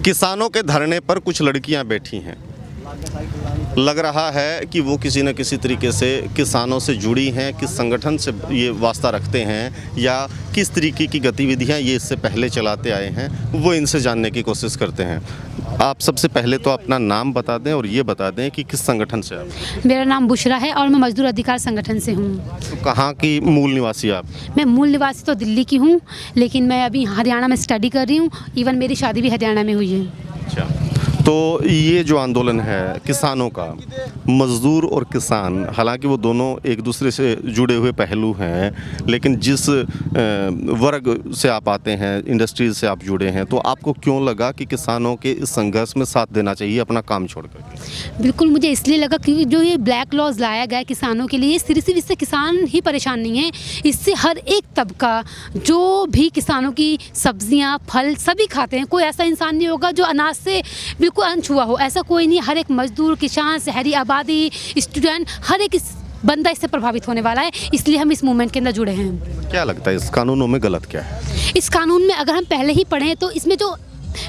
किसानों के धरने पर कुछ लड़कियां बैठी हैं। लग रहा है कि वो किसी न किसी तरीके से किसानों से जुड़ी हैं, किस संगठन से ये वास्ता रखते हैं या किस तरीके की गतिविधियां ये इससे पहले चलाते आए हैं, वो इनसे जानने की कोशिश करते हैं। आप सबसे पहले तो अपना नाम बता दें और ये बता दें कि किस संगठन से आप। मेरा नाम बुशरा है और मैं मजदूर अधिकार संगठन से हूँ। तो कहाँ की मूल निवासी आप? मैं मूल निवासी तो दिल्ली की हूँ, लेकिन मैं अभी हरियाणा में स्टडी कर रही हूँ। इवन मेरी शादी भी हरियाणा में हुई है। अच्छा, तो ये जो आंदोलन है किसानों का, मज़दूर और किसान, हालांकि वो दोनों एक दूसरे से जुड़े हुए पहलू हैं, लेकिन जिस वर्ग से आप आते हैं, इंडस्ट्रीज से आप जुड़े हैं, तो आपको क्यों लगा कि किसानों के इस संघर्ष में साथ देना चाहिए अपना काम छोड़कर? बिल्कुल, मुझे इसलिए लगा क्योंकि जो ये ब्लैक लॉज लाया गया है किसानों के लिए, सिर्फ इससे किसान ही परेशान नहीं है, इससे हर एक तबका जो भी किसानों की सब्जियां फल सभी खाते हैं। कोई ऐसा इंसान नहीं होगा जो अनाज से बिल्कुल अनछुआ हो, ऐसा कोई नहीं। हर एक मजदूर, किसान, शहरी आबादी, स्टूडेंट, हर एक बंदा इससे प्रभावित होने वाला है। इसलिए हम इस मूवमेंट के अंदर जुड़े हैं। क्या लगता है इस कानूनों में गलत क्या है? इस कानून में अगर हम पहले ही पढ़ें तो इसमें जो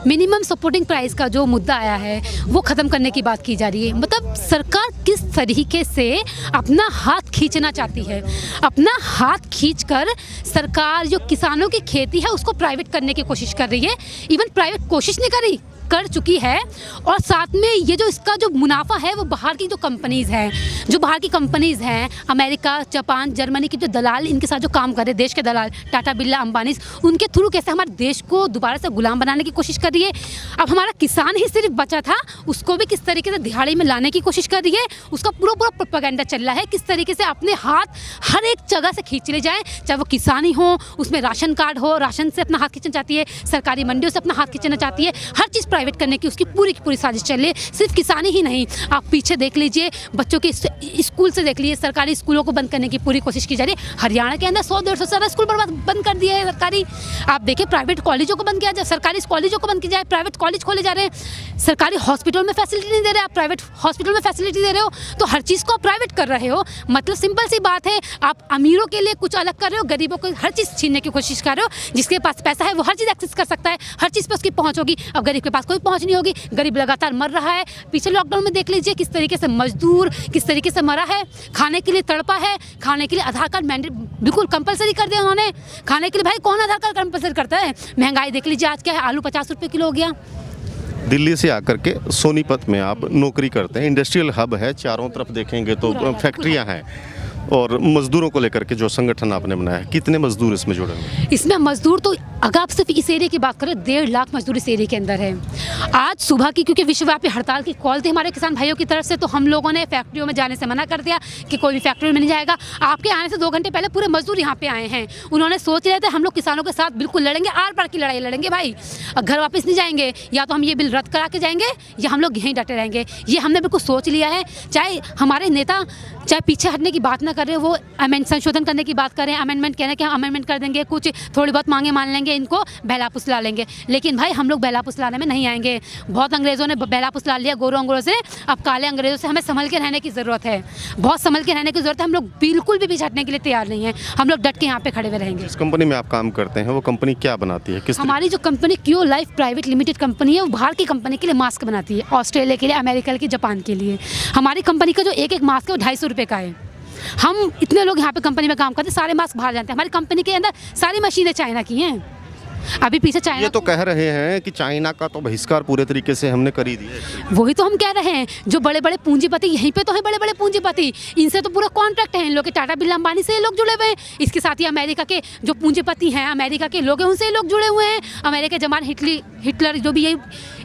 मिनिमम सपोर्टिंग प्राइस का जो मुद्दा आया है वो ख़त्म करने की बात की जा रही है। मतलब सरकार किस तरीके से अपना हाथ खींचना चाहती है। अपना हाथ खींचकर सरकार जो किसानों की खेती है उसको प्राइवेट करने की कोशिश कर रही है। इवन प्राइवेट कोशिश नहीं कर रही, कर चुकी है। और साथ में ये जो इसका जो मुनाफा है वो बाहर की जो कंपनीज़ हैं, जो बाहर की कंपनीज़ हैं, अमेरिका, जापान, जर्मनी के जो दलाल इनके साथ जो काम कर रहे हैं, देश के दलाल टाटा, बिरला, अंबानी, उनके थ्रू कैसे हमारे देश को दोबारा से गुलाम बनाने की कोशिश कर रही है। अब हमारा किसान ही सिर्फ बचा था, उसको भी किस तरीके से दिहाड़ी में लाने की कोशिश कर रही है। उसका पूरा प्रोपेगेंडा चल रहा है, किस तरीके से अपने हाथ हर एक जगह से खींच ले जाए, चाहे वो किसान ही हो, उसमें राशन कार्ड हो, राशन से अपना हाथ खींचना चाहती है, सरकारी मंडियों से अपना हाथ खींचना चाहती है, हर चीज़ प्राइवेट करने की उसकी पूरी की पूरी साजिश चल रही है। सिर्फ किसानी ही नहीं, आप पीछे देख लीजिए, बच्चों के स्कूल से देख लीजिए, सरकारी स्कूलों को बंद करने की पूरी कोशिश की जा रही है। हरियाणा के अंदर 100-150 सारा स्कूल बंद कर दिए हैं सरकारी। आप देखिए, प्राइवेट कॉलेजों को बंद किया जाए, सरकारी कॉलेजों को बंद किया जाए, प्राइवेट कॉलेज खोले जा रहे हैं। सरकारी हॉस्पिटल में फैसिलिटी नहीं दे रहे, आप प्राइवेट हॉस्पिटल में फैसिलिटी दे रहे हो, तो हर चीज़ को आप प्राइवेट कर रहे हो। मतलब सिंपल सी बात है, आप अमीरों के लिए कुछ अलग कर रहे हो, गरीबों को हर चीज़ छीनने की कोशिश कर रहे हो। जिसके पास पैसा है वो हर चीज़ एक्सेस कर सकता है, हर चीज़ पर उसकी पहुँच होगी। अब गरीब के पास कोई पहुँच नहीं होगी, गरीब लगातार मर रहा है। पीछे लॉकडाउन में देख लीजिए किस तरीके से मजदूर किस तरीके से मरा है, खाने के लिए तड़पा है, खाने के लिए आधार कार्ड मैंडेट बिल्कुल कंपलसरी कर दिया उन्होंने। खाने के लिए भाई कौन आधार कार्ड कंपलसरी करता है? महंगाई देख लीजिए, आज क्या है, आलू 50 रुपये किलो हो गया। दिल्ली से आकर के सोनीपत में आप नौकरी करते हैं, इंडस्ट्रियल हब है, चारों तरफ देखेंगे तो फैक्ट्रियां हैं, और मजदूरों को लेकर के जो संगठन आपने बनाया है, कितने मजदूर इसमें जुड़े हैं? इसमें मजदूर तो अगर आप सिर्फ इस एरिया की बात करें, 1.5 लाख मजदूर इस एरिया के अंदर है। आज सुबह की क्योंकि विश्वव्यापी हड़ताल की कॉल थी हमारे किसान भाइयों की तरफ से, तो हम लोगों ने फैक्ट्रियों में जाने से मना कर दिया कि कोई भी फैक्ट्री में नहीं जाएगा। आपके आने से 2 घंटे पहले पूरे मजदूर यहाँ पे आए हैं। उन्होंने सोच रहे थे हम लोग किसानों के साथ बिल्कुल लड़ेंगे, आर पार की लड़ाई लड़ेंगे भाई, घर वापस नहीं जाएंगे, या तो हम ये बिल रद्द करा के जाएंगे या हम लोग यहीं डटे रहेंगे। ये हमने बिल्कुल सोच लिया है। चाहे हमारे नेता चाहे पीछे हटने की बात ना कर रहे, वो संशोधन करने की बात करें, अमेंडमेंट कहना कि हम अमेंडमेंट कर देंगे, कुछ थोड़ी बहुत मांगे मान लेंगे, इनको बहला फुसला लेंगे, लेकिन भाई हम लोग बहला फुसलाने में नहीं आएंगे। बहुत अंग्रेज़ों ने बहला फुसला लिया, गोरों अंग्रेज़ों से, अब काले अंग्रेज़ों से हमें संभल के रहने की ज़रूरत है, बहुत संभल के रहने की ज़रूरत है। हम लोग बिल्कुल भी पीछे हटने के लिए तैयार नहीं है, हम लोग डट के यहाँ पे खड़े हुए रहेंगे। जिस कंपनी में आप काम करते हैं वो कंपनी क्या बनाती है? हमारी जो कंपनी क्यो लाइफ प्राइवेट लिमिटेड कंपनी है, वो बाहर की कंपनी के लिए मास्क बनाती है, ऑस्ट्रेलिया के लिए, अमेरिका के, जापान के लिए। हमारी कंपनी का जो एक मास्क है वो 250 रुपये का है। हम इतने लोग यहाँ पे कंपनी में काम करते हैं, सारे मास्क बाहर जाते हैं। हमारी कंपनी के अंदर सारी मशीनें चाइना की हैं। अभी पीछे चाइना, ये तो कह रहे हैं कि चाइना का तो बहिष्कार पूरे तरीके से हमने कर ही दिया। वही तो हम कह रहे हैं, जो बड़े बड़े पूंजीपति यहीं पे तो है, बड़े बड़े पूंजीपति, इनसे तो पूरा कॉन्ट्रैक्ट है इन लोग के, टाटा, बिरला, अंबानी से ये लोग जुड़े हुए हैं। इसके साथ ही अमेरिका के जो पूंजीपति हैं, अमेरिका के लोग हैं, उनसे ये लोग जुड़े हुए हैं। अमेरिका के जमाने हिटलर जो भी ये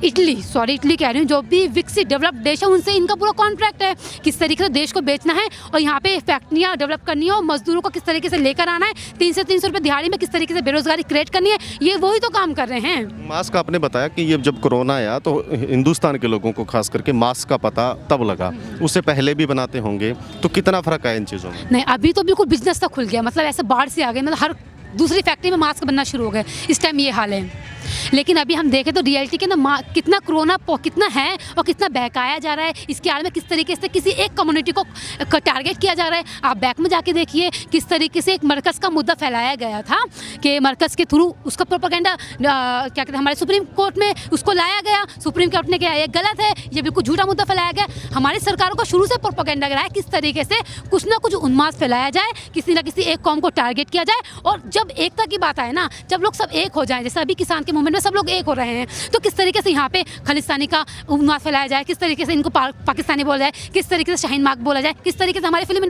इटली कह रही हूँ, जो भी विकसित डेवलप्ड देश है, उनसे इनका पूरा कॉन्ट्रैक्ट है, किस तरीके से देश को बेचना है और यहाँ पे फैक्ट्रियाँ डेवलप करनी है और मजदूरों को किस तरीके से लेकर आना है, 300 से 300 रुपये दिहाड़ी में किस तरीके से बेरोजगारी क्रिएट करनी है, ये वही तो काम कर रहे हैं। मास्क आपने बताया कि ये जब कोरोना आया तो हिंदुस्तान के लोगों को खास करके मास्क का पता तब लगा, उससे पहले भी बनाते होंगे, तो कितना फ़र्क आया इन चीज़ों में? नहीं, अभी तो बिल्कुल बिजनेस तक खुल गया, मतलब ऐसे बाढ़ से आ गए, मतलब हर दूसरी फैक्ट्री में मास्क बनना शुरू हो गए। इस टाइम ये हाल है। लेकिन अभी हम देखें तो रियलिटी के ना कितना कोरोना कितना है और कितना बहकाया जा रहा है, इसके आड़ में किस तरीके से किसी एक कम्युनिटी को टारगेट किया जा रहा है। आप बैक में जाके देखिए किस तरीके से एक मरकज़ का मुद्दा फैलाया गया था कि मरकज़ के थ्रू उसका प्रोपेगेंडा क्या कहते हैं हमारे सुप्रीम कोर्ट में उसको लाया गया। सुप्रीम कोर्ट ने कहा ये गलत है, ये बिल्कुल झूठा मुद्दा फैलाया गया। हमारी सरकारों को शुरू से प्रोपेगेंडा रहा है किस तरीके से कुछ ना कुछ उन्माद फैलाया जाए, किसी ना किसी एक कौम को टारगेट किया जाए। और जब एकता की बात आए ना, जब लोग सब एक हो जाएं, जैसे अभी किसान के मूवमेंट में सब लोग एक हो रहे हैं, तो किस तरीके से यहाँ पे खालिस्तानी का उन्माद फैलाया जाए, किस तरीके से इनको पाकिस्तानी बोला जाए, किस तरीके से शाहीन बाग बोला जाए, किस तरीके से हमारी फिल्म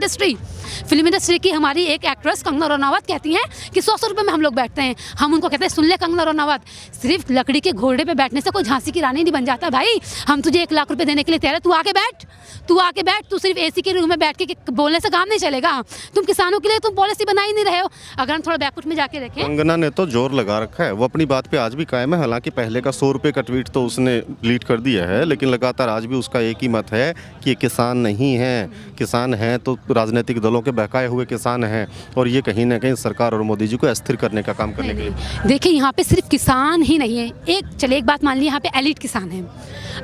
इंडस्ट्री की हमारी एक एक्ट्रेस कंगना रनौत कहती हैं कि 100 रुपये में हम लोग बैठते हैं। हम उनको कहते हैं सुन ले कंगना रनौत, सिर्फ लकड़ी के घोड़े पे बैठने से कोई झांसी की रानी नहीं बन जाता भाई। हम तुझे 1 लाख रुपए देने के लिए तैयार है, तू आके बैठ, तू सिर्फ एसी के रूम में बैठ के बोलने से काम नहीं चलेगा। तुम किसानों के लिए तुम पॉलिसी बना ही नहीं रहे हो। अगर हम थोड़ा बैकफुट में जाके देखें, कंगना ने तो जोर लगा रखा है, वो अपनी बात पे आज भी कायम है। हालांकि पहले का 100 रुपये का ट्वीट तो उसने डिलीट कर दिया है, लेकिन लगातार आज भी उसका एक ही मत है कि ये किसान नहीं है, किसान हैं तो राजनीतिक दलों के बहकाए हुए किसान हैं, और ये कहीं ना कहीं सरकार और मोदी जी को अस्थिर करने का काम करने के लिए। देखिए यहाँ पे सिर्फ किसान ही नहीं है, एक बात मान ली, यहाँ पे एलिट किसान है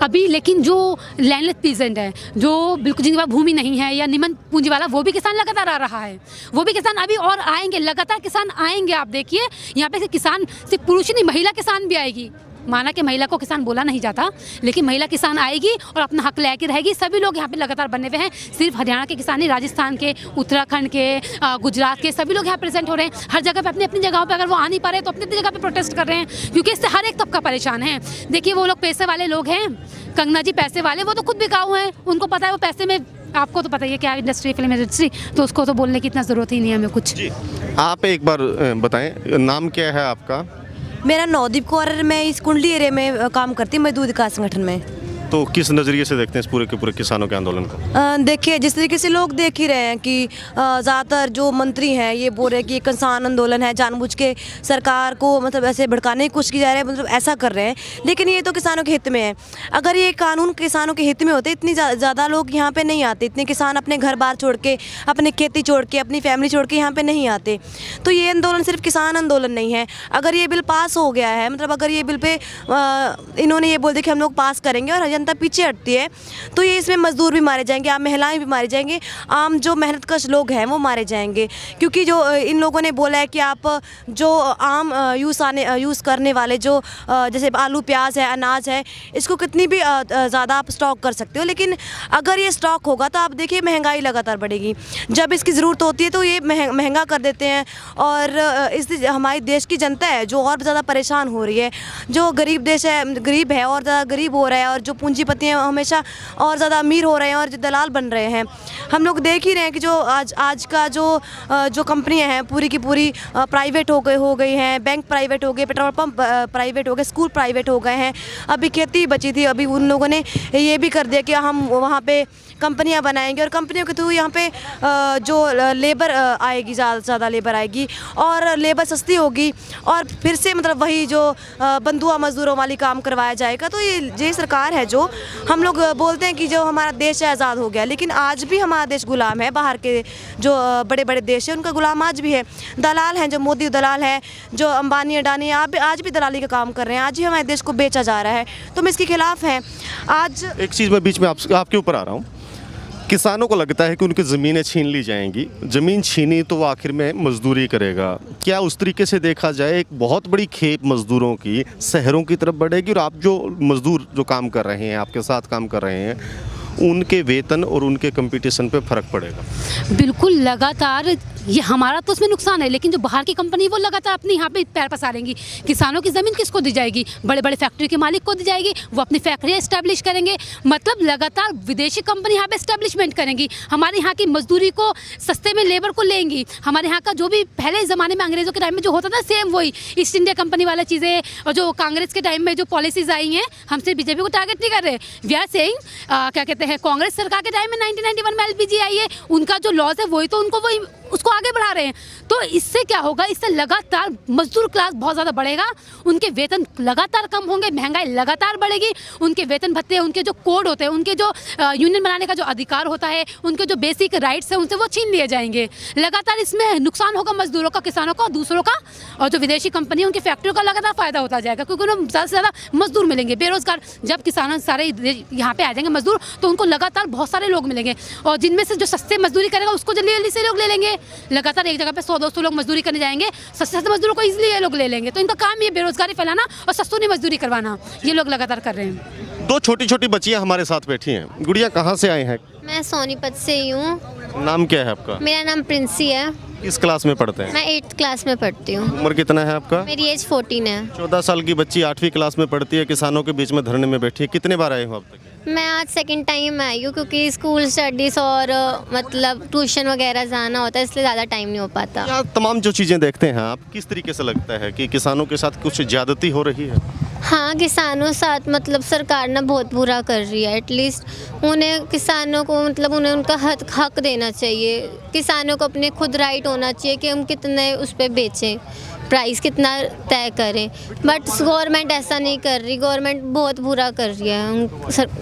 अभी, लेकिन जो लैंडलेस पीजेंट है, जो बिल्कुल जिनके पास भूमि नहीं है या निमन पूंजी वाला, वो भी किसान लगातार आ रहा है। वो भी किसान अभी और आएंगे, लगातार किसान आएंगे। आप देखिए यहाँ पे किसान सिर्फ पुरुष नहीं, महिला किसान भी आएगी। माना कि महिला को किसान बोला नहीं जाता, लेकिन महिला किसान आएगी और अपना हक लेके रहेगी। सभी लोग यहाँ पे लगातार बने हुए हैं, सिर्फ हरियाणा के किसान नहीं, राजस्थान के, उत्तराखंड के, गुजरात के, सभी लोग यहाँ प्रेजेंट हो रहे हैं। हर जगह पे अपनी अपनी जगहों पे अगर वो आ नहीं पा रहे तो अपनी अपनी जगह पे प्रोटेस्ट कर रहे हैं, क्योंकि इससे हर एक तबका परेशान है। देखिए वो लोग पैसे वाले लोग हैं, कंगना जी पैसे वाले, वो तो खुद बिकाऊ हैं, उनको पता है वो पैसे में, आपको तो पता ही है क्या इंडस्ट्री, फिल्म इंडस्ट्री, तो उसको तो बोलने की इतना ज़रूरत ही नहीं है हमें कुछ। जी आप एक बार बताएं, नाम क्या है आपका? मेरा नवदीप कौर, मैं इस कुंडली एरिया में काम करती हूँ, मजदूर विकास संगठन में। तो किस नज़रिए से देखते हैं इस पूरे के पूरे किसानों के आंदोलन को? देखिए जिस तरीके से लोग देख ही रहे हैं कि ज़्यादातर जो मंत्री हैं ये बोल रहे हैं कि ये किसान आंदोलन है, जानबूझ के सरकार को मतलब ऐसे भड़काने की कोशिश की जा रही है, मतलब ऐसा कर रहे हैं। लेकिन ये तो किसानों के हित में है। अगर ये कानून किसानों के हित में होते, इतनी ज़्यादा लोग यहाँ पे नहीं आते, इतने किसान अपने घर बार छोड़ के, अपनी खेती छोड़ के, अपनी फैमिली छोड़ के यहाँ पे नहीं आते। तो ये आंदोलन सिर्फ किसान आंदोलन नहीं है। अगर ये बिल पास हो गया है, मतलब अगर ये बिल पे इन्होंने ये बोल दिया कि हम लोग पास करेंगे और जनता पीछे हटती है, तो ये इसमें मजदूर भी मारे जाएंगे, आम महिलाएं भी मारी जाएंगी, आम जो मेहनतकश लोग हैं वो मारे जाएंगे। क्योंकि जो इन लोगों ने बोला है कि आप जो आम यूज़ करने वाले जो जैसे आलू प्याज है, अनाज है, इसको कितनी भी ज़्यादा आप स्टॉक कर सकते हो, लेकिन अगर ये स्टॉक होगा तो आप देखिए महंगाई लगातार बढ़ेगी। जब इसकी ज़रूरत होती है तो ये महंगा कर देते हैं, और इससे हमारे देश की जनता है जो और ज़्यादा परेशान हो रही है। जो गरीब देश है, गरीब है और ज़्यादा गरीब हो रहा है, और जो पूंजीपति हैं हमेशा और ज़्यादा अमीर हो रहे हैं और दलाल बन रहे हैं। हम लोग देख ही रहे हैं कि जो आज का जो कंपनियां हैं पूरी की पूरी प्राइवेट हो गई हैं, बैंक प्राइवेट हो गए, पेट्रोल पंप प्राइवेट हो गए, स्कूल प्राइवेट हो गए हैं। अभी खेती बची थी, अभी उन लोगों ने ये भी कर दिया कि हम वहाँ पे कंपनियां बनाएंगे, और कंपनियों के थ्रू यहाँ पे जो लेबर आएगी, ज़्यादा से ज़्यादा लेबर आएगी और लेबर सस्ती होगी, और फिर से मतलब वही जो बंधुआ मजदूरों वाली काम करवाया जाएगा। तो ये सरकार है जो हम लोग बोलते हैं कि जो हमारा देश है आज़ाद हो गया, लेकिन आज भी हमारा देश गुलाम है। बाहर के जो बड़े बड़े देश हैं उनका गुलाम आज भी है। दलाल हैं, जो मोदी दलाल है, जो अंबानी अडानी आज भी दलाली का काम कर रहे हैं। आज ही हमारे देश को बेचा जा रहा है, तो हम इसके खिलाफ हैं। आज एक चीज़ मैं बीच में आपके ऊपर आ रहा हूँ, किसानों को लगता है कि उनकी ज़मीनें छीन ली जाएंगी, ज़मीन छीनी तो वो आखिर में मजदूरी करेगा। क्या उस तरीके से देखा जाए एक बहुत बड़ी खेप मज़दूरों की शहरों की तरफ बढ़ेगी, और आप जो मज़दूर जो काम कर रहे हैं, आपके साथ काम कर रहे हैं, उनके वेतन और उनके कंपटीशन पे फ़र्क पड़ेगा? बिल्कुल, लगातार ये हमारा तो उसमें नुकसान है, लेकिन जो बाहर की कंपनी वो लगातार अपनी यहाँ पे पैर पसारेंगी। किसानों की ज़मीन किसको दी जाएगी? बड़े बड़े फैक्ट्री के मालिक को दी जाएगी, वो अपनी फैक्ट्रियाँ इस्टेब्लिश करेंगे। मतलब लगातार विदेशी कंपनी यहाँ पे इस्टेब्लिशमेंट करेंगी, हमारे यहाँ की मजदूरी को सस्ते में लेबर को लेंगी। हमारे यहाँ का जो भी पहले ज़माने में अंग्रेज़ों के टाइम में जो होता था, सेम वही ईस्ट इंडिया कंपनी वाला चीज़ें, और जो कांग्रेस के टाइम में जो पॉलिसीज़ आई हैं, हम सिर्फ बीजेपी को टारगेट नहीं कर रहे। वी आर सेइंग क्या कहते हैं, कांग्रेस सरकार के टाइम में 1991 में LPG आई है, उनका जो लॉज है वही तो उनको वही उसको आगे बढ़ा रहे हैं। तो इससे क्या होगा, इससे लगातार मजदूर क्लास बहुत ज़्यादा बढ़ेगा, उनके वेतन लगातार कम होंगे, महंगाई लगातार बढ़ेगी, उनके वेतन भत्ते, उनके जो कोड होते हैं, उनके जो यूनियन बनाने का जो अधिकार होता है, उनके जो बेसिक राइट्स हैं, उनसे वो छीन लिए जाएंगे। लगातार इसमें नुकसान होगा मजदूरों का, किसानों का, दूसरों का, और जो विदेशी कंपनी उनकी फैक्ट्रियों का लगातार फायदा होता जाएगा, क्योंकि उन्हें ज़्यादा से ज़्यादा मजदूर मिलेंगे। बेरोजगार जब किसान सारे यहाँ पे आ जाएंगे मजदूर, तो उनको लगातार बहुत सारे लोग मिलेंगे, और जिनमें से जो सस्ते मजदूरी करेगा उसको जल्दी जल्दी से लोग ले लेंगे। लगातार एक जगह पे 100-200 लोग मजदूरी करने जाएंगे, सस्ते मजदूरों को इजीली ये लोग ले लेंगे। तो इनका काम ये बेरोजगारी फैलाना और सस्तों ने मजदूरी करवाना, ये लोग लगातार कर रहे हैं। दो छोटी छोटी बच्चियां हमारे साथ बैठी हैं। गुड़िया कहाँ से आए हैं? मैं सोनीपत से ही हूँ। नाम क्या है आपका? मेरा नाम प्रिंसी है। किस क्लास में पढ़ते हैं? मैं 8th क्लास में पढ़ती हूँ। उम्र कितना है आपका? मेरी एज 14 है। 14 साल की बच्ची 8वीं क्लास में पढ़ती है, किसानों के बीच में धरने में बैठी है। कितने बार आए हो अब तक? मैं आज सेकंड टाइम आई हूँ, क्योंकि स्कूल स्टडीज़ और मतलब ट्यूशन वगैरह जाना होता है, इसलिए ज़्यादा टाइम नहीं हो पाता। यहाँ तमाम जो चीज़ें देखते हैं आप, किस तरीके से लगता है कि किसानों के साथ कुछ ज़्यादती हो रही है? हाँ, किसानों साथ मतलब सरकार ना बहुत बुरा कर रही है। एटलीस्ट उन्हें किसानों को मतलब उन्हें उनका हक देना चाहिए। किसानों को अपने खुद राइट होना चाहिए कि हम कितने उस पर बेचें, प्राइस कितना तय करें। बट गवर्नमेंट ऐसा नहीं कर रही, गवर्नमेंट बहुत बुरा कर रही है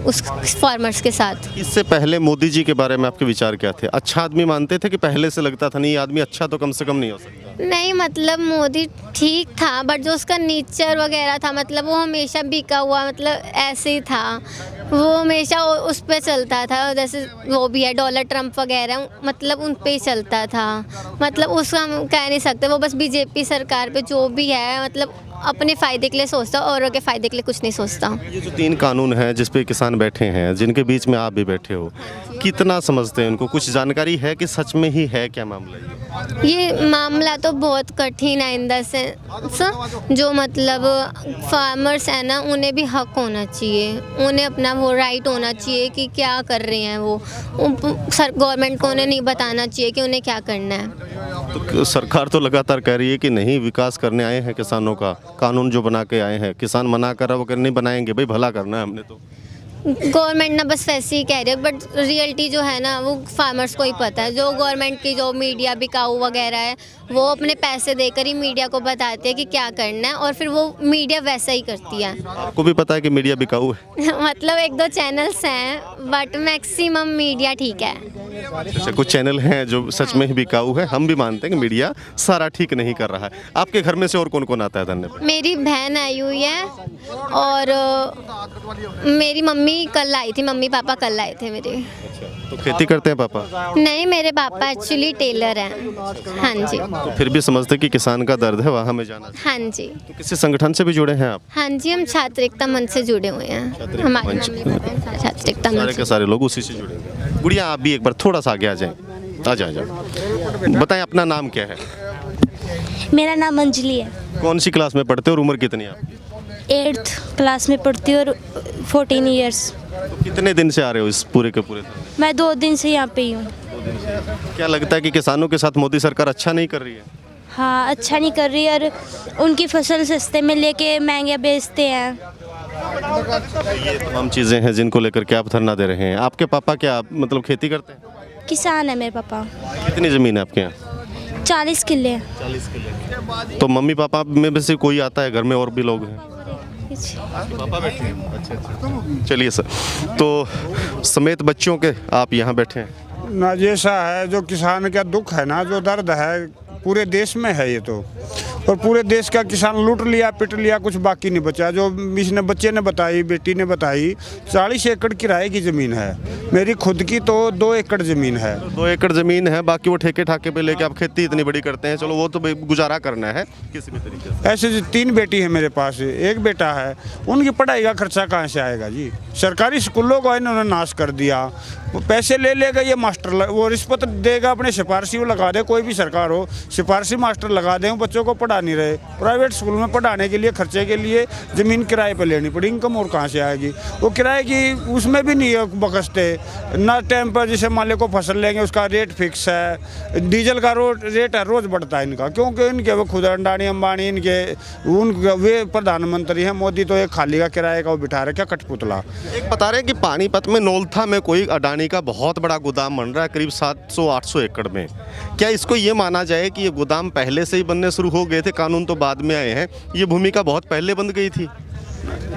उस फार्मर्स के साथ। इससे पहले मोदी जी के बारे में आपके विचार क्या थे? अच्छा आदमी मानते थे कि पहले से लगता था नहीं ये आदमी अच्छा तो कम से कम नहीं हो सकता? नहीं, मतलब मोदी ठीक था, बट जो उसका नेचर वगैरह था, मतलब वो हमेशा बिका हुआ, मतलब ऐसे ही था। वो हमेशा उस पे चलता था, जैसे वो भी है डोनाल्ड ट्रंप वगैरह, मतलब उन पे ही चलता था। मतलब उसका हम कह नहीं सकते, वो बस बीजेपी सरकार पे जो भी है मतलब अपने फ़ायदे के लिए सोचता, औरों के फ़ायदे के लिए कुछ नहीं सोचता। ये जो 3 कानून हैं जिस पे किसान बैठे हैं, जिनके बीच में आप भी बैठे हो, कितना समझते हैं उनको? कुछ जानकारी है कि सच में ही है क्या मामला? ये मामला तो बहुत कठिन है इन द सेंस, जो मतलब फार्मर्स है ना, उन्हें भी हक होना चाहिए, उन्हें अपना वो राइट होना चाहिए कि क्या कर रहे हैं वो। गवर्नमेंट को उन्हें नहीं बताना चाहिए कि उन्हें क्या करना है। तो सरकार तो लगातार कह रही है कि नहीं विकास करने आए हैं किसानों का, कानून जो बना के आए हैं, किसान मना कर रहा वो नहीं बनाएंगे, भाई भला करना है हमने तो। गवर्नमेंट ना बस वैसे ही कह रही है, बट रियलिटी जो है ना वो फार्मर्स को ही पता है। जो गवर्नमेंट की जो मीडिया बिकाऊ वगैरह है, वो अपने पैसे देकर ही मीडिया को बताते हैं कि क्या करना है, और फिर वो मीडिया वैसा ही करती है। आपको भी पता है कि मीडिया बिकाऊ है? मतलब 1-2 चैनल्स हैं, बट मैक्सिमम मीडिया ठीक है। अच्छा, कुछ चैनल हैं जो सच में ही बिकाऊ है। हम भी मानते हैं कि मीडिया सारा ठीक नहीं कर रहा है। आपके घर में से और कौन कौन आता है धरने पर? मेरी बहन आई हुई है, और मेरी मम्मी कल आई थी, मम्मी पापा कल आए थे मेरे। तो खेती करते हैं पापा? नहीं, मेरे पापा एक्चुअली टेलर हैं। हाँ जी। तो फिर भी समझते कि किसान का दर्द है, वहाँ हमें जाना चाहिए। हाँ जी। तो किसी संगठन से भी जुड़े हैं आप? हाँ जी, हम छात्र एकता मंच से जुड़े हुए हैं। हमारे मंच। मम्मी पापा छात्र एकता सारे मंच। के सारे लोग उसी से जुड़े हैं। गुड़िया आप भी एक बार थोड़ा सा आगे आ जाएं। आ जाओ। बताएं अपना नाम क्या है? मेरा नाम अंजलि है। कौन सी क्लास में पढ़ते हो और उम्र कितनी है आपकी? 8th क्लास में पढ़ती हूँ और 14 इयर्स। तो कितने दिन से आ रहे हो इस पूरे के पूरे? मैं 2 दिन से यहाँ पे ही हूँ। क्या लगता है कि किसानों के साथ मोदी सरकार अच्छा नहीं कर रही है? हाँ, अच्छा नहीं कर रही, और उनकी फसल सस्ते में लेके महंगे बेचते हैं। ये तमाम चीज़ें हैं जिनको लेकर के आप धरना दे रहे हैं। आपके पापा क्या मतलब खेती करते हैं? किसान है मेरे पापा। कितनी ज़मीन है आपके यहाँ? 40 किले हैं। 40 किले। तो मम्मी पापा में से कोई आता है घर में, और भी लोग हैं? पापा बैठे हैं। अच्छा। चलिए सर, तो समेत बच्चों के आप यहाँ बैठे हैं। ना जैसा है जो किसान का दुख है ना, जो दर्द है पूरे देश में है ये तो, और पूरे देश का किसान लूट लिया, पिट लिया, कुछ बाकी नहीं बचा। जो इसने बच्चे ने बताई, बेटी ने बताई, 40 एकड़ किराए की ज़मीन है। मेरी खुद की तो 2 एकड़ ज़मीन है। 2 एकड़ ज़मीन है, बाकी वो ठेके ठाके पे लेके आप खेती इतनी बड़ी करते हैं। चलो वो तो गुजारा करना है किसी भी तरीके से। ऐसे 3 बेटी है मेरे पास, 1 बेटा है। उनकी पढ़ाई का खर्चा कहाँ से आएगा जी? सरकारी स्कूलों को इन्होंने नाश कर दिया। वो पैसे ले लेगा ये मास्टर, वो रिश्वत देगा, अपने सिफारशी लगा दे, कोई भी सरकार हो, सिफारशी मास्टर लगा दें, बच्चों को पढ़ा पढ़ा नहीं रहे। प्राइवेट स्कूल में पढ़ाने के लिए खर्चे के लिए ज़मीन किराए पर लेनी पड़ी, इनकम और कहाँ से आएगी? वो किराए की उसमें भी नहीं बकसते ना टाइम पर। जैसे मान लो को फसल लेंगे उसका रेट फिक्स है, डीजल का रेट है रोज़ बढ़ता है इनका, क्योंकि इनके वो खुद अंडानी अंबानी इनके वे प्रधानमंत्री हैं। मोदी तो एक खाली का किराए का वो बिठा रखा कठपुतला। एक बता रहे हैं कि पानीपत में नौलथा में कोई अडानी का बहुत बड़ा गोदाम बन रहा है, करीब 700-800 एकड़ में। क्या इसको ये माना जाए कि ये गोदाम पहले से ही बनने शुरू हो गए थे, कानून तो बाद में आए हैं, ये भूमिका बहुत पहले बन गई थी?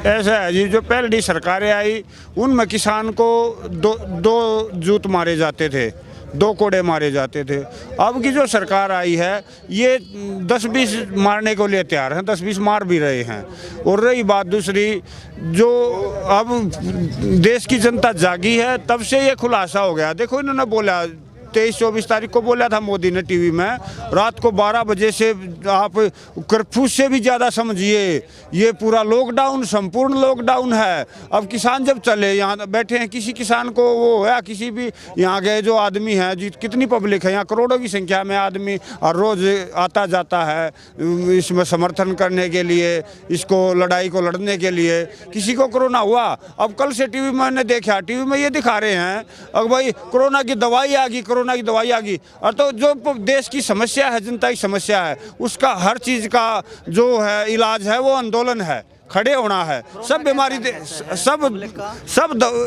ऐसा है जी, जो पहली सरकारें आई उनमें किसान को दो जूत मारे जाते थे, 2 कोड़े मारे जाते थे। अब की जो सरकार आई है ये 10-20 मारने को लिए तैयार हैं, 10-20 मार भी रहे हैं। और रही बात दूसरी, जो अब देश की जनता जागी है तब से ये खुलासा हो गया। देखो इन्होंने बोला 23-24 तारीख को बोला था मोदी ने टीवी में, रात को 12 बजे से आप कर्फ्यू से भी ज़्यादा समझिए ये पूरा लॉकडाउन, संपूर्ण लॉकडाउन है। अब किसान जब चले यहाँ बैठे हैं, किसी किसान को वो है, किसी भी यहाँ गए जो आदमी हैं, कितनी पब्लिक है यहाँ, करोड़ों की संख्या में आदमी और रोज़ आता जाता है इसमें समर्थन करने के लिए, इसको लड़ाई को लड़ने के लिए। किसी को कोरोना हुआ, अब कल से टीवी में मैंने देखा, टीवी में ये दिखा रहे हैं अब भाई कोरोना की दवाई आ गई, कोरोना की दवाई आ गई। और तो जो देश की समस्या है, जनता की समस्या है, उसका हर चीज़ का जो है इलाज है वो आंदोलन है, खड़े होना है। सब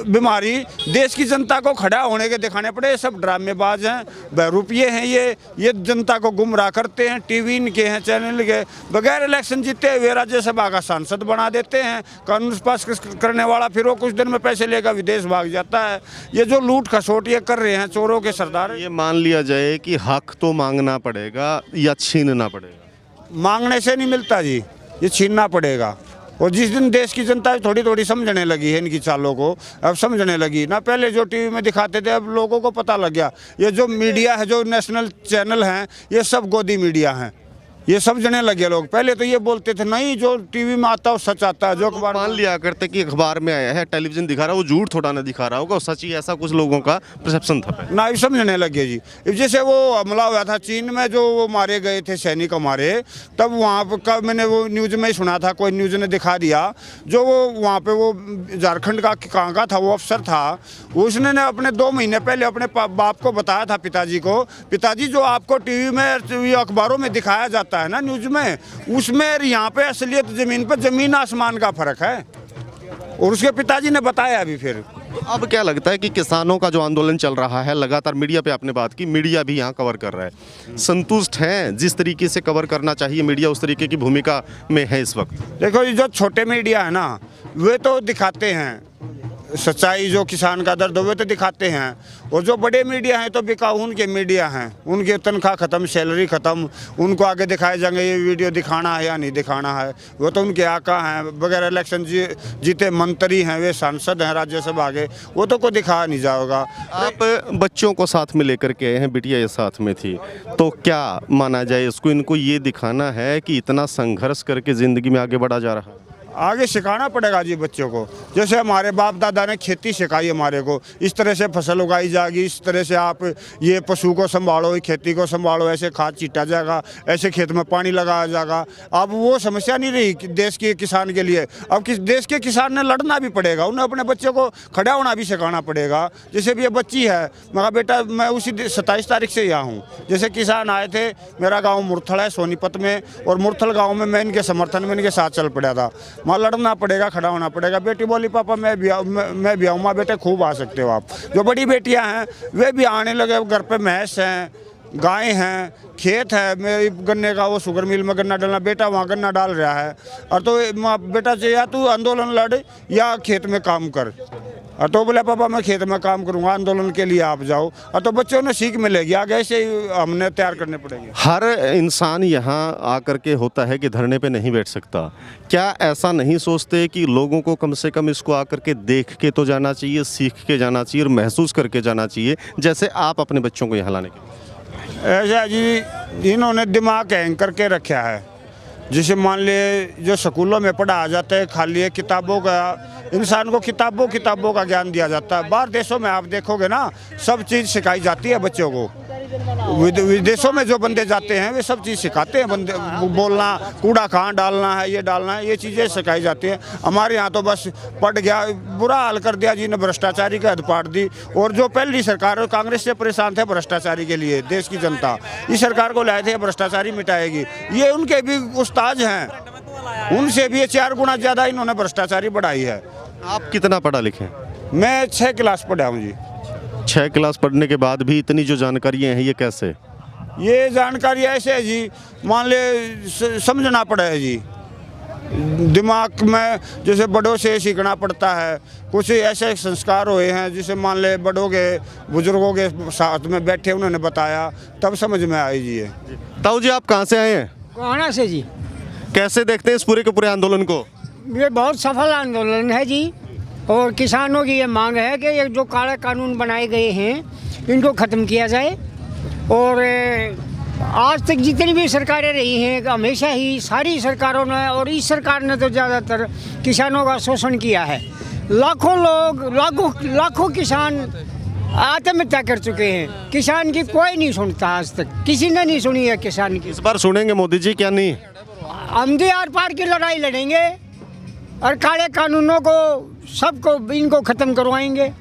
बीमारी देश की जनता को खड़ा होने के दिखाने पड़े। सब ड्रामेबाज हैं, बहरूपिये हैं, ये जनता को गुमराह करते हैं। टीवी इनके हैं, चैनल के, बगैर इलेक्शन जीते हुए राज्यसभा का सांसद बना देते हैं कानून पास करने वाला, फिर वो कुछ दिन में पैसे लेकर विदेश भाग जाता है। ये जो लूट खसोट ये कर रहे हैं चोरों के सरदार। ये मान लिया जाए कि हक तो मांगना पड़ेगा या छीनना पड़ेगा? मांगने से नहीं मिलता जी, ये छीनना पड़ेगा। और जिस दिन देश की जनता थोड़ी थोड़ी समझने लगी है इनकी चालों को, अब समझने लगी ना, पहले जो टीवी में दिखाते थे अब लोगों को पता लग गया। ये जो मीडिया है, जो नेशनल चैनल हैं, ये सब गोदी मीडिया हैं, ये समझने लगे लोग। पहले तो ये बोलते थे नहीं जो टीवी में आता है वो सच आता है, जो अखबार मान लिया करते कि अखबार में आया है, टेलीविजन दिखा रहा है, वो झूठ थोड़ा ना दिखा रहा होगा, सच ही, ऐसा कुछ लोगों का परसेप्शन था ना, ये समझने लगे जी। जैसे वो हमला हुआ था चीन में, जो वो मारे गए थे सैनिक हमारे, तब वहाँ पर मैंने वो न्यूज़ में ही सुना था, कोई न्यूज़ ने दिखा दिया, जो वो वहाँ पे वो झारखंड का कहाँ का था वो अफसर था, उसने अपने 2 महीने पहले अपने बाप को बताया था, पिताजी को, पिताजी जो आपको टीवी में अखबारों में दिखाया जाता है ना न्यूज़ में, उसमें यहाँ पे असलियत ज़मीन पर ज़मीन आसमान का फर्क है। और उसके पिताजी ने बताया अभी। फिर अब क्या लगता है कि किसानों का जो आंदोलन चल रहा है लगातार, मीडिया पे आपने बात की, मीडिया भी यहाँ कवर कर रहा है, संतुष्ट हैं जिस तरीके से कवर करना चाहिए मीडिया उस तरीके की भूमिका में है इस वक्त? देखो ये जो छोटे मीडिया है ना, वे तो दिखाते हैं सच्चाई, जो किसान का दर्द वे तो दिखाते हैं। और जो बड़े मीडिया हैं तो बिकाऊ उनके मीडिया हैं, उनके तनख्वाह ख़त्म, सैलरी ख़त्म, उनको आगे दिखाए जाएंगे ये वीडियो दिखाना है या नहीं दिखाना है। वो तो उनके आका हैं, बगैर इलेक्शन जीते मंत्री हैं, वे सांसद हैं राज्यसभा के, वो तो कोई दिखा नहीं जाएगा। आप बच्चों को साथ में लेकर के आए हैं, बिटिया ये साथ में थी, तो क्या माना जाए इसको, इनको ये दिखाना है कि इतना संघर्ष करके ज़िंदगी में आगे बढ़ा जा रहा है? आगे सिखाना पड़ेगा जी बच्चों को। जैसे हमारे बाप दादा ने खेती सिखाई हमारे को, इस तरह से फसल उगाई जाएगी, इस तरह से आप ये पशु को संभालो, खेती को संभालो, ऐसे खाद छीटा जाएगा, ऐसे खेत में पानी लगाया जाएगा। अब वो समस्या नहीं रही देश के किसान के लिए। अब देश के किसान ने लड़ना भी पड़ेगा, उन्हें अपने बच्चों को खड़ा होना भी सिखाना पड़ेगा। जैसे भी ये बच्ची है, मेरा बेटा, मैं उसी 27 तारीख से यहाँ हूँ। जैसे किसान आए थे, मेरा गाँव मुरथल है सोनीपत में, और मुरथल गाँव में मैं इनके समर्थन में इनके साथ चल पड़ा था। वहाँ लड़ना पड़ेगा, खड़ा होना पड़ेगा। बेटी बोली पापा मैं भी आऊँ, माँ बेटे खूब आ सकते हो आप। जो बड़ी बेटियां हैं वे भी आने लगे, घर पे भैंस हैं, गाय हैं, खेत है, मेरी गन्ने का वो शुगर मिल में गन्ना डालना, बेटा वहाँ गन्ना डाल रहा है। और तो बेटा चाहिए या तू आंदोलन लड़ या खेत में काम कर। और तो बोला पापा मैं खेत में काम करूंगा, आंदोलन के लिए आप जाओ। और तो बच्चों ने सीख मिलेगी, आगे ऐसे ही हमने तैयार करने पड़ेंगे। हर इंसान यहाँ आकर के होता है कि धरने पे नहीं बैठ सकता, क्या ऐसा नहीं सोचते कि लोगों को कम से कम इसको आकर के देख के तो जाना चाहिए, सीख के जाना चाहिए और महसूस करके जाना चाहिए, जैसे आप अपने बच्चों को यहाँ लाने के? ऐसा जी इन्होंने दिमाग हैंग करके रखा है। जैसे मान लिए जो स्कूलों में पढ़ाया जाता है, खाली किताबों का, इंसान को किताबों का ज्ञान दिया जाता है। बाहर देशों में आप देखोगे ना, सब चीज़ सिखाई जाती है बच्चों को। विदेशों में जो बंदे जाते हैं वे सब चीज़ सिखाते हैं, बंदे बोलना, कूड़ा कहाँ डालना है, ये डालना है, ये चीज़ें सिखाई जाती हैं। हमारे यहाँ तो बस पड़ गया, बुरा हाल कर दिया जी ने, भ्रष्टाचारी की हद पाट दी। और जो पहली सरकार कांग्रेस से परेशान थे भ्रष्टाचारी के लिए, देश की जनता इस सरकार को लाए थे भ्रष्टाचारी मिटाएगी, ये उनके भी उस्ताद हैं, उनसे भी 4 गुना ज़्यादा इन्होंने भ्रष्टाचारी बढ़ाई है। आप कितना पढ़ा लिखे? मैं 6 क्लास पढ़ा हूँ जी। 6 क्लास पढ़ने के बाद भी इतनी जो जानकारियाँ हैं ये कैसे? ये जानकारी ऐसे है जी, मान ले समझना पड़ा है जी, दिमाग में जैसे बड़ों से सीखना पड़ता है। कुछ ऐसे संस्कार हुए हैं जिसे मान ले बड़ों के बुजुर्गों के साथ में बैठे उन्होंने बताया तब समझ में आई जी। ये ताऊ जी आप कहाँ से आए हैं? कोहाना से जी। कैसे देखते हैं इस पूरे के पूरे आंदोलन को? ये बहुत सफल आंदोलन है जी, और किसानों की ये मांग है कि ये जो काले कानून बनाए गए हैं इनको ख़त्म किया जाए। और आज तक जितनी भी सरकारें रही हैं हमेशा ही सारी सरकारों ने, और इस सरकार ने तो ज़्यादातर किसानों का शोषण किया है। लाखों लोग, लाखों किसान आत्महत्या कर चुके हैं। किसान की कोई नहीं सुनता, आज तक किसी ने नहीं सुनी है किसान की। इस बार सुनेंगे मोदी जी क्या नहीं? हम भी आर पार की लड़ाई लड़ेंगे और काले कानूनों को सबको इनको ख़त्म करवाएंगे।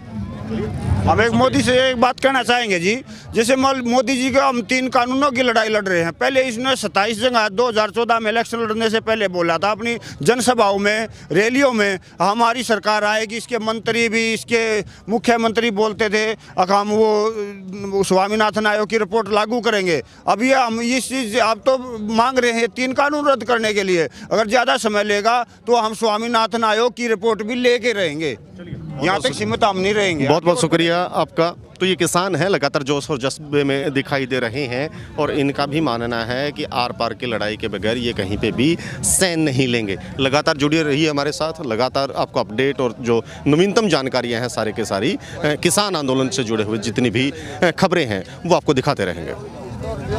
हम एक मोदी से एक बात कहना चाहेंगे जी, जैसे मोदी जी का हम 3 कानूनों की लड़ाई लड़ रहे हैं। पहले इसने 27 जगह 2014 में इलेक्शन लड़ने से पहले बोला था अपनी जनसभाओं में, रैलियों में, हमारी सरकार आएगी। इसके मंत्री भी, इसके मुख्यमंत्री बोलते थे हम वो स्वामीनाथन आयोग की रिपोर्ट लागू करेंगे। अब ये हम इस चीज़ आप तो मांग रहे हैं 3 कानून रद्द करने के लिए। अगर ज़्यादा समय लेगा तो हम स्वामीनाथन आयोग की रिपोर्ट भी लेके रहेंगे, यहाँ तक सीमित हम नहीं रहेंगे। बहुत बहुत शुक्रिया आपका। तो ये किसान हैं, लगातार जोश और जज्बे में दिखाई दे रहे हैं और इनका भी मानना है कि आर पार की लड़ाई के बगैर ये कहीं पे भी सैन नहीं लेंगे। लगातार जुड़े रहिए हमारे साथ, लगातार आपको अपडेट और जो नवीनतम जानकारियां हैं सारे के सारी किसान आंदोलन से जुड़े हुए जितनी भी खबरें हैं वो आपको दिखाते रहेंगे।